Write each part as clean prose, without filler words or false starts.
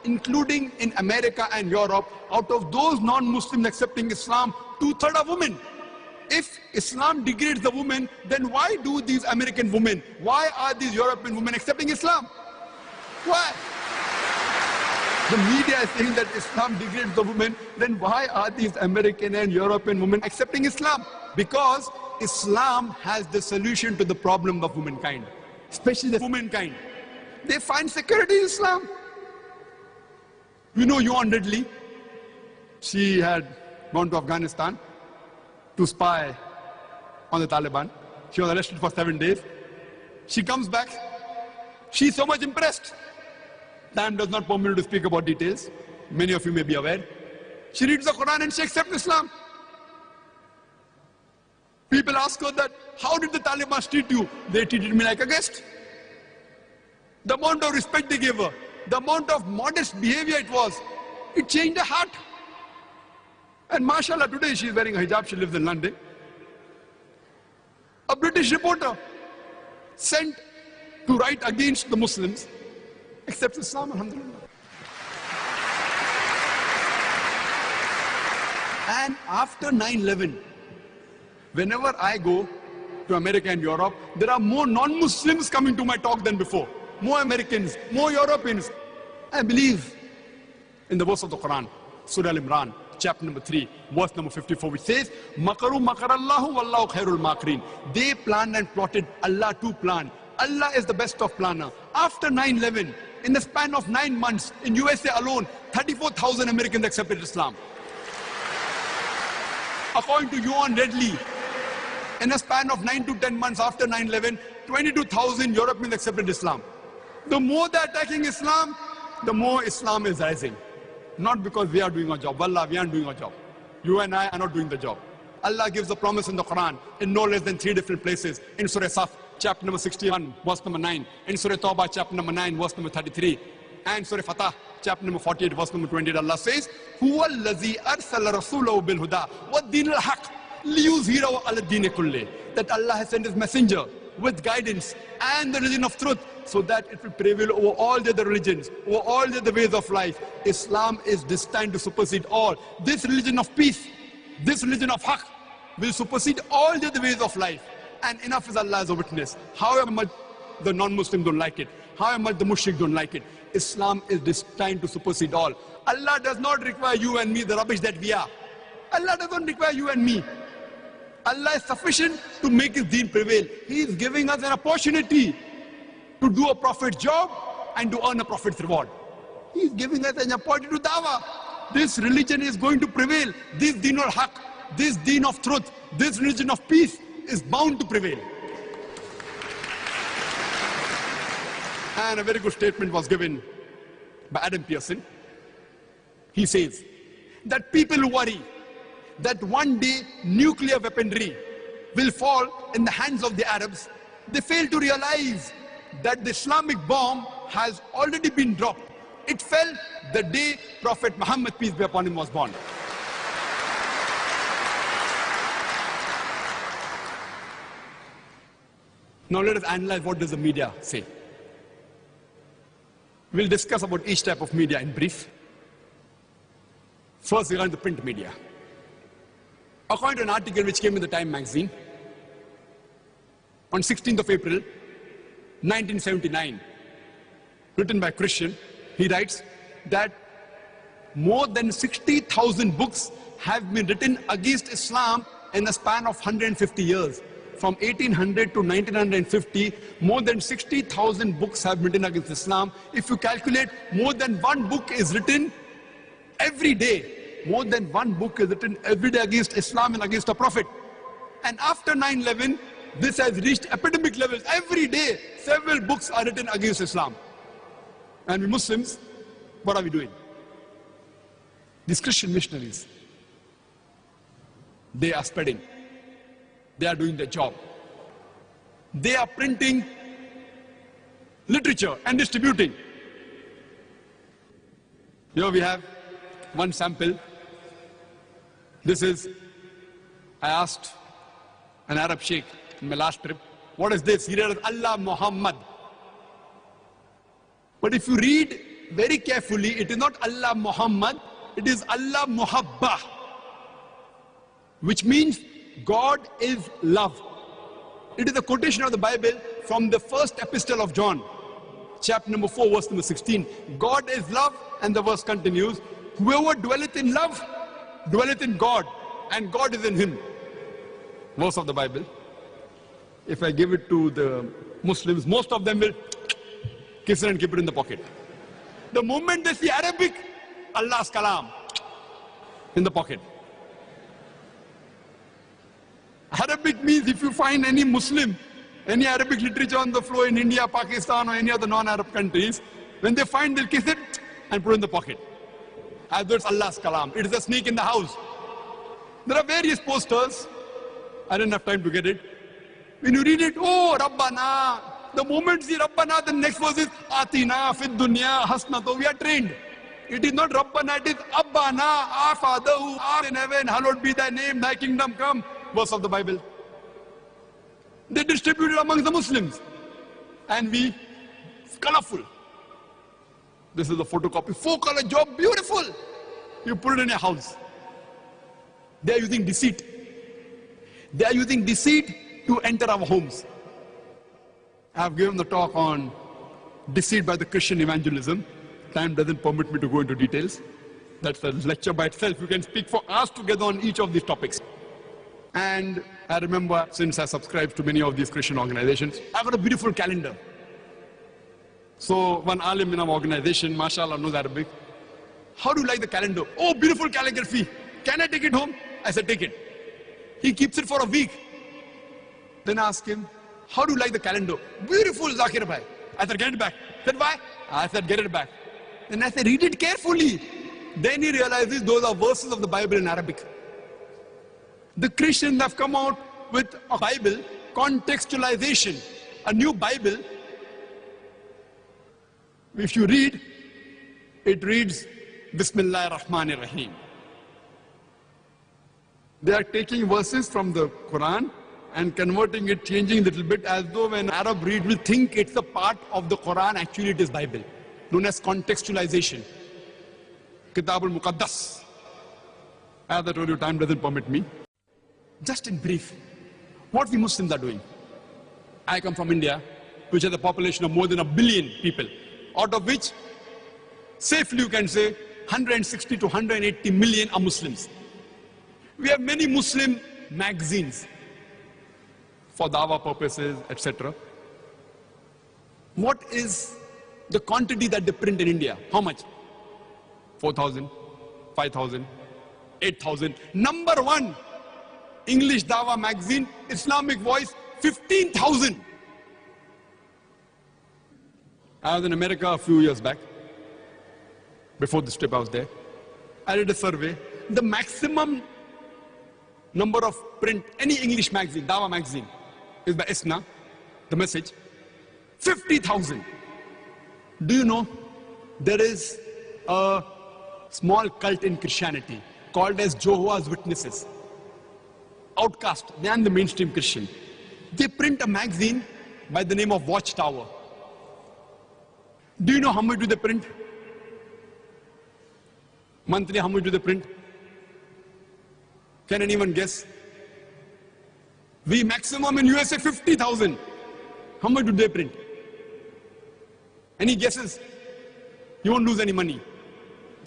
including in America and Europe, out of those non-Muslims accepting Islam, 2/3 are women. If Islam degrades the woman, then why do these American women, why are these European women accepting Islam? Why? The media is saying that Islam degrades the woman, then why are these American and European women accepting Islam? Because Islam has the solution to the problem of womankind, especially the womankind. They find security in Islam. You know Yuan Ridley, she had gone to Afghanistan to spy on the Taliban. She was arrested for 7 days. She comes back. She's so much impressed. Time does not permit me to speak about details. Many of you may be aware. She reads the Quran and she accepts Islam. People ask her that, how did the Taliban treat you? They treated me like a guest. The amount of respect they gave her, the amount of modest behavior it was, it changed her heart. And mashallah, today she is wearing a hijab, she lives in London. A British reporter sent to write against the Muslims accepts Islam, alhamdulillah. And after 9/11, whenever I go to America and Europe, there are more non-Muslims coming to my talk than before. More Americans, more Europeans. I believe in the verse of the Quran, Surah Al-Imran, chapter number 3, verse number 54, which says, Makaru makarallahu wallahu khairul makirin. They planned and plotted, Allah too planned. Allah is the best of planner. After 9/11, in the span of 9 months, in USA alone, 34,000 Americans accepted Islam. According to Yuan Ridley, in a span of 9 to 10 months after 9/11, 22,000 Europeans accepted Islam. The more they're attacking Islam, the more Islam is rising. Not because we are doing our job. Wallah, we aren't doing our job. You and I are not doing the job. Allah gives a promise in the Quran in no less than 3 different places. In Surah Saf, chapter number 61, verse number 9. In Surah Tawbah, chapter number 9, verse number 33. And Surah Fatah, chapter number 48, verse number 28. Allah says, Huwa allazi arsala rasulahu bil huda wa dinil haq liyuzhirahu ala dini kulli. That Allah has sent His messenger with guidance and the religion of truth, so that it will prevail over all the other religions, over all the other ways of life. Islam is destined to supersede all. This religion of peace, this religion of haqq, will supersede all the other ways of life. And enough is Allah as a witness. However much the non-Muslims don't like it, however much the mushrik don't like it, Islam is destined to supersede all. Allah does not require you and me the rubbish that we are. Allah doesn't require you and me. Allah is sufficient to make His deen prevail. He is giving us an opportunity to do a prophet's job and to earn a prophet's reward. He is giving us an opportunity to dawah. This religion is going to prevail. This deen al haq, this deen of truth, this religion of peace is bound to prevail. And a very good statement was given by Adam Pearson. He says that people worry that one day nuclear weaponry will fall in the hands of the Arabs. They fail to realize that the Islamic bomb has already been dropped. It fell the day Prophet Muhammad, peace be upon him, was born. Now let us analyze what does the media say. We'll discuss about each type of media in brief. First, regarding the print media. According to an article which came in the Time magazine, on 16th of April, 1979, written by a Christian, he writes that more than 60,000 books have been written against Islam in the span of 150 years. From 1800 to 1950, more than 60,000 books have been written against Islam. If you calculate, more than one book is written every day. More than one book is written every day against Islam and against the Prophet. And after 9/11, this has reached epidemic levels. Every day, several books are written against Islam. And we Muslims, what are we doing? These Christian missionaries, they are spreading. They are doing their job. They are printing literature and distributing. Here we have one sample. This is, I asked an Arab sheikh in my last trip, what is this? He read Allah Muhammad. But if you read very carefully, it is not Allah Muhammad, it is Allah Muhabba, which means God is love. It is a quotation of the Bible from the first epistle of John, chapter number 4, verse number 16. God is love, and the verse continues, whoever dwelleth in love, dwelleth in God, and God is in him. Verse of the Bible. If I give it to the Muslims, most of them will kiss it and keep it in the pocket. The moment they see Arabic, Allah's kalam in the pocket. Arabic means if you find any Muslim, any Arabic literature on the floor in India, Pakistan, or any other non-Arab countries, when they find, they'll kiss it and put it in the pocket. As though it's Allah's kalam. It is a snake in the house. There are various posters. I didn't have time to get it. When you read it, oh, Rabbana. The moment you see Rabbana, the next verse is Atina, Fid Dunya, Hasnato. We are trained. It is not Rabbana, it is Abbana, our Father who art in heaven, hallowed be thy name, thy kingdom come. Verse of the Bible. They distributed among the Muslims. And we, colorful. This is a photocopy, 4-color job, beautiful. You put it in your house. They are using deceit. They are using deceit to enter our homes. I have given the talk on deceit by the Christian evangelism. Time doesn't permit me to go into details. That's a lecture by itself. You can speak for hours together on each of these topics. And I remember, since I subscribe to many of these Christian organizations, I've got a beautiful calendar. So one alim in our organization, mashallah, knows Arabic. How do you like the calendar? Oh, beautiful calligraphy. Can I take it home? I said, take it. He keeps it for a week. Then I asked him, how do you like the calendar? Beautiful, Zakir bhai. I said, get it back. He said, why? I said, get it back. Then I said, read it carefully. Then he realizes those are verses of the Bible in Arabic. The Christians have come out with a Bible contextualization, a new Bible. If you read, it reads, Bismillah ar-Rahman ar-Rahim. They are taking verses from the Quran and converting it, changing a little bit, as though when Arab read will think it's a part of the Quran, actually it is Bible, known as contextualization. Kitab al-Muqaddas. As I told you, time doesn't permit me. Just in brief, what we Muslims are doing. I come from India, which has a population of more than 1 billion people, out of which, safely you can say, 160 to 180 million are Muslims. We have many Muslim magazines for dawah purposes, etc. What is the quantity that they print in India? How much? 4,000, 5,000, 8,000. Number one English dawah magazine, Islamic Voice, 15,000. I was in America a few years back. Before this trip I was there. I did a survey. The maximum number of print, any English magazine, dawah magazine, is by ISNA, the message, 50,000. Do you know, there is a small cult in Christianity called as Jehovah's Witnesses. Outcast, they are the mainstream Christian. They print a magazine by the name of Watchtower. Do you know how much do they print? Monthly, how much do they print? Can anyone guess? We maximum in USA 50,000. How much do they print? Any guesses? You won't lose any money.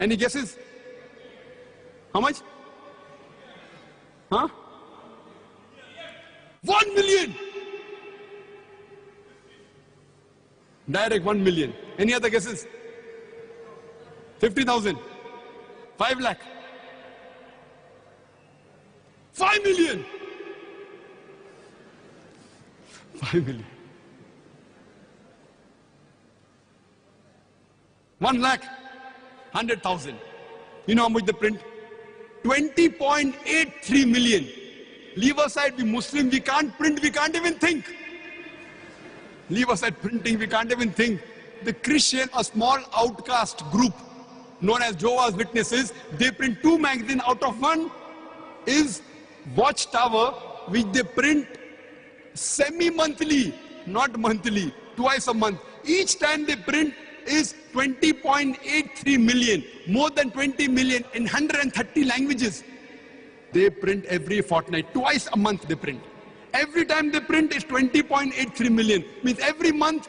Any guesses? How much? Huh? 1 million. Direct 1 million. Any other guesses? 50,000. 5 lakh. 5 million. 5 million. 1 lakh. 100,000. You know how much they print? 20.83 million. Leave aside the Muslim, we can't print, we can't even think. Leave aside printing, we can't even think. The Christian, a small outcast group known as Jehovah's Witnesses, they print 2 magazines, out of one is Watchtower, which they print semi-monthly, not monthly, twice a month. Each time they print is 20.83 million, more than 20 million in 130 languages. They print every fortnight, twice a month they print. Every time they print is 20.83 million. Means every month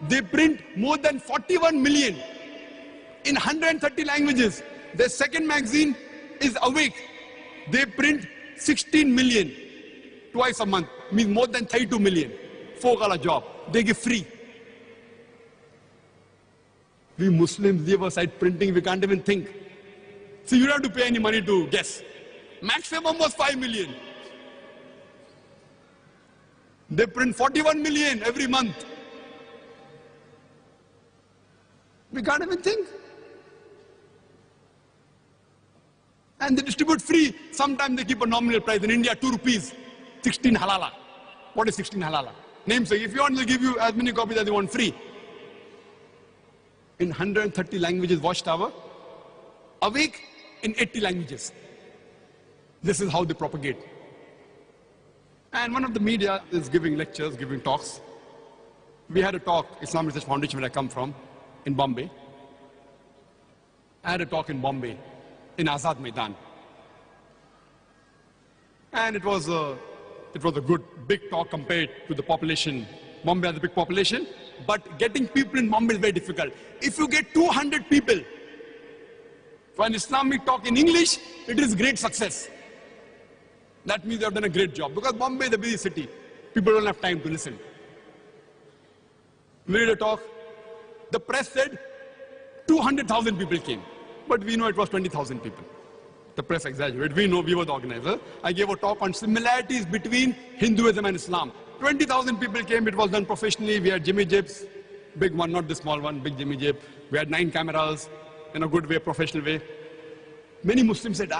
they print more than 41 million in 130 languages. Their second magazine is Awake. They print 16 million twice a month. Means more than 32 million. Four-gala job. They give free. We Muslims leave aside printing, we can't even think. So you don't have to pay any money to guess. Maximum was 5 million. They print 41 million every month. We can't even think. And they distribute free. Sometimes they keep a nominal price. In India, 2 rupees, 16 halala. What is 16 halala? Namesake. If you want, they'll give you as many copies as you want free. In 130 languages, watchtower. Awake in 80 languages. This is how they propagate. And one of the media is giving lectures, giving talks. We had a talk, Islam Research Foundation, where I come from, in Bombay. I had a talk in Bombay, in Azad Maidan. And it was a good, big talk compared to the population. Bombay has a big population, but getting people in Bombay is very difficult. If you get 200 people for an Islamic talk in English, it is great success. That means they have done a great job. Because Bombay is a busy city. People don't have time to listen. We did a talk. The press said 200,000 people came. But we know it was 20,000 people. The press exaggerated. We know we were the organizer. I gave a talk on similarities between Hinduism and Islam. 20,000 people came. It was done professionally. We had Jimmy Jibs, big one, not the small one, big Jimmy Jib. We had 9 cameras in a good way, professional way. Many Muslims said,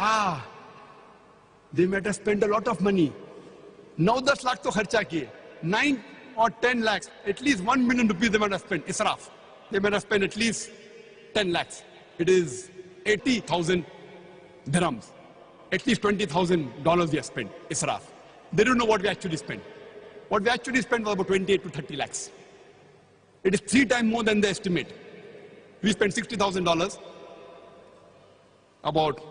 they might have spent a lot of money. 9-10 lakh to kharcha kiye. 9 or 10 lakhs, at least 1 million rupees they might have spent. Israf. They might have spent at least 10 lakhs. It is 80,000 dirhams. At least $20,000 we have spent. Israf. They don't know what we actually spent. What we actually spent was about 28 to 30 lakhs. It is 3 times more than the estimate. We spent $60,000, about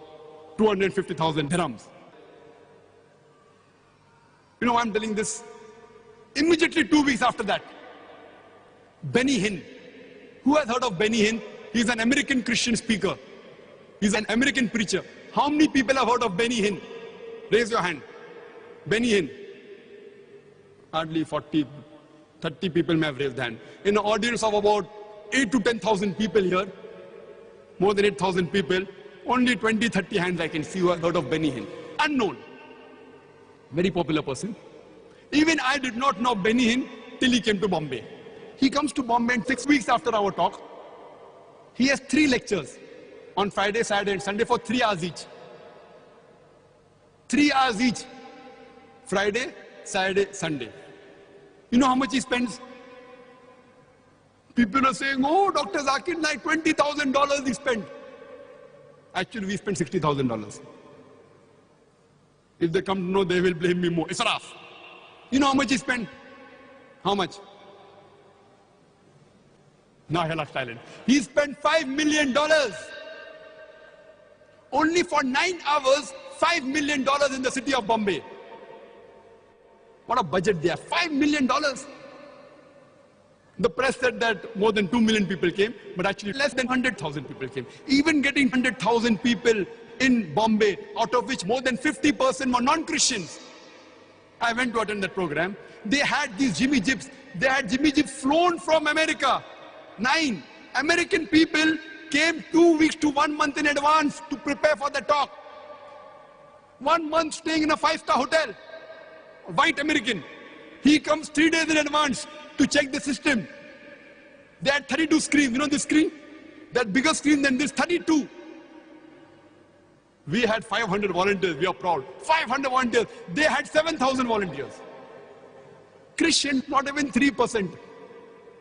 250,000 dirhams. You know why I'm telling this? Immediately 2 weeks after that, Benny Hinn. Who has heard of Benny Hinn? He's an American Christian speaker. He's an American preacher. How many people have heard of Benny Hinn? Raise your hand. Benny Hinn. Hardly 40, 30 people may have raised their hand. In an audience of about 8 to 10,000 people here, more than 8,000 people, only 20, 30 hands I can see who have heard of Benny Hinn. Unknown. Very popular person. Even I did not know Benny Hinn till he came to Bombay. He comes to Bombay and 6 weeks after our talk, he has 3 lectures on Friday, Saturday and Sunday for 3 hours each. 3 hours each. Friday, Saturday, Sunday. You know how much he spends? People are saying, oh, Dr. Zakir, like $20,000 he spent. Actually, we spent $60,000. If they come to know, they will blame me more. Israf. You know how much he spent? How much? Now I left silent. He spent $5 million. Only for 9 hours, $5 million in the city of Bombay. What a budget they have. $5 million. The press said that more than 2 million people came, but actually less than 100,000 people came. Even getting 100,000 people in Bombay, out of which more than 50% were non-Christians. I went to attend that program. They had these Jimmy Jibs. They had Jimmy Jibs flown from America. 9 American people came 2 weeks to 1 month in advance to prepare for the talk. 1 month staying in a 5-star hotel. A white American. He comes 3 days in advance to check the system. They had 32 screens. You know this screen? That bigger screen than this, 32. We had 500 volunteers. We are proud. 500 volunteers. They had 7,000 volunteers. Christians, not even 3%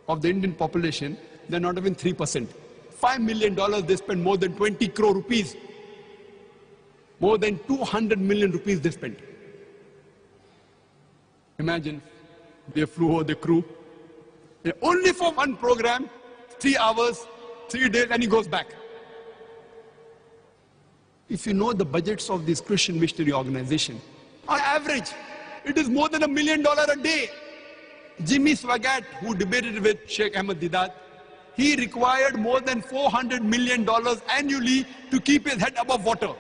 of the Indian population. They're not even 3%. $5 million, they spend more than 20 crore rupees. More than 200 million rupees they spent. Imagine, they flew over the crew. Only for one program, 3 hours, 3 days and he goes back. If you know the budgets of these Christian missionary organizations, on average, it is more than $1 million a day. Jimmy Swaggart, who debated with Sheikh Ahmed Didat, he required more than $400 million annually to keep his head above water.